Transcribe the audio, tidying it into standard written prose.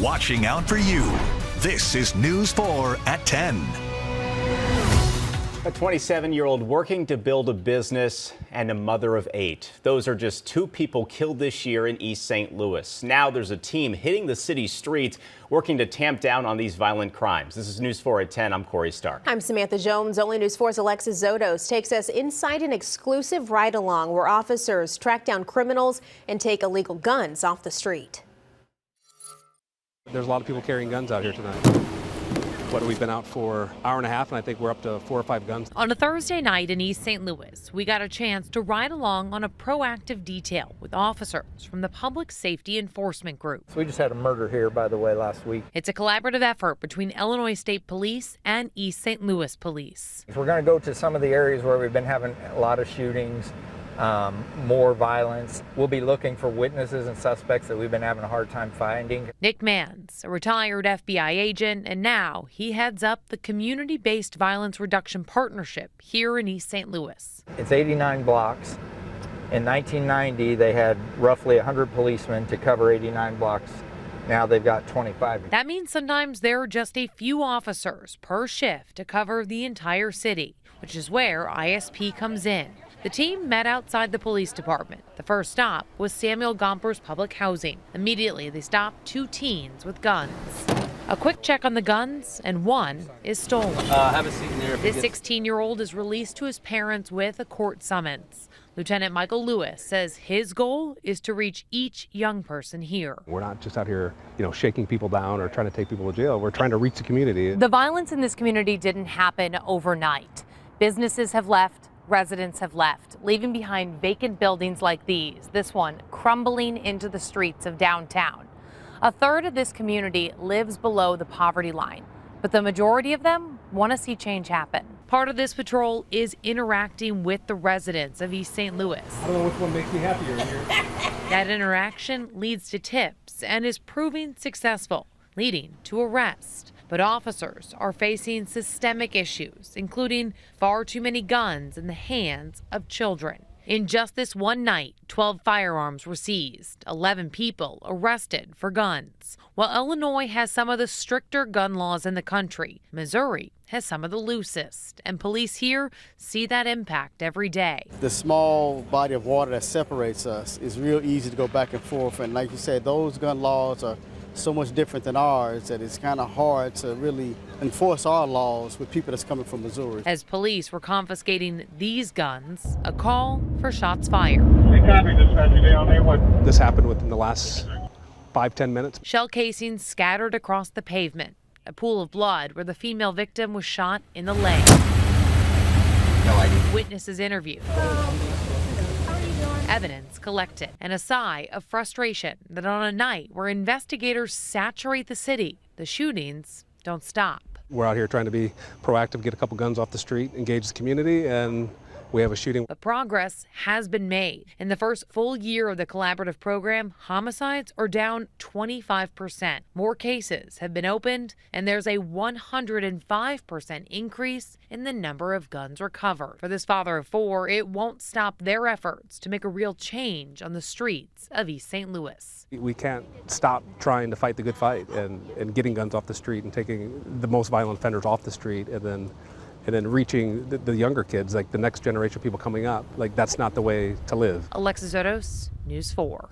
watching out for you. This is News 4 at 10. A 27-year-old working to build a business and a mother of 8. Those are just 2 people killed this year in East St. Louis. Now there's a team hitting the city's streets working to tamp down on these violent crimes. This is News 4 at 10. I'm Corey Stark. I'm Samantha Jones. Only News 4's Alexis Zotos takes us inside an exclusive ride-along where officers track down criminals and take illegal guns off the street. There's a lot of people carrying guns out here tonight. We've been out for an hour and a half, and I think we're up to 4 or 5 guns. On a Thursday night in East St. Louis, we got a chance to ride along on a proactive detail with officers from the Public Safety Enforcement Group. So we just had a murder here, by the way, last week. It's a collaborative effort between Illinois State Police and East St. Louis Police. We're going to go to some of the areas where we've been having a lot of shootings, more violence. We'll be looking for witnesses and suspects that we've been having a hard time finding. Nick Mans, a retired FBI agent, and now he heads up the Community-Based Violence Reduction Partnership here in East St. Louis. It's 89 blocks. In 1990, they had roughly 100 policemen to cover 89 blocks. Now they've got 25. That means sometimes there are just a few officers per shift to cover the entire city, which is where ISP comes in. The team met outside the police department. The first stop was Samuel Gomper's public housing. Immediately, they stopped 2 teens with guns. A quick check on the guns, and one is stolen. Have a seat in there. This 16-year-old is released to his parents with a court summons. Lieutenant Michael Lewis says his goal is to reach each young person here. We're not just out here, shaking people down or trying to take people to jail. We're trying to reach the community. The violence in this community didn't happen overnight. Businesses have left. Residents have left, leaving behind vacant buildings like these, this one crumbling into the streets of downtown. A third of this community lives below the poverty line, but the majority of them want to see change happen. Part of this patrol is interacting with the residents of East St. Louis. I don't know which one makes me happier here. That interaction leads to tips and is proving successful, leading to arrest. But officers are facing systemic issues, including far too many guns in the hands of children. In just this one night, 12 firearms were seized, 11 people arrested for guns. While Illinois has some of the stricter gun laws in the country, Missouri has some of the loosest, and police here see that impact every day. The small body of water that separates us is real easy to go back and forth, and like you said, those gun laws are so much different than ours that it's kind of hard to really enforce our laws with people that's coming from Missouri. As police were confiscating these guns, a call for shots fired. This happened within the last 5-10 minutes. Shell casings scattered across the pavement. A pool of blood where the female victim was shot in the leg. No idea. Witnesses interviewed. Evidence collected, and a sigh of frustration that on a night where investigators saturate the city, the shootings don't stop. We're out here trying to be proactive, get a couple guns off the street, engage the community, and we have a shooting. But progress has been made. In the first full year of the collaborative program, homicides are down 25%. More cases have been opened, and there's a 105% increase in the number of guns recovered. For this father of 4, it won't stop their efforts to make a real change on the streets of East St. Louis. We can't stop trying to fight the good fight and getting guns off the street and taking the most violent offenders off the street and then reaching the younger kids, like the next generation of people coming up. Like, that's not the way to live. Alexis Zotos, News 4.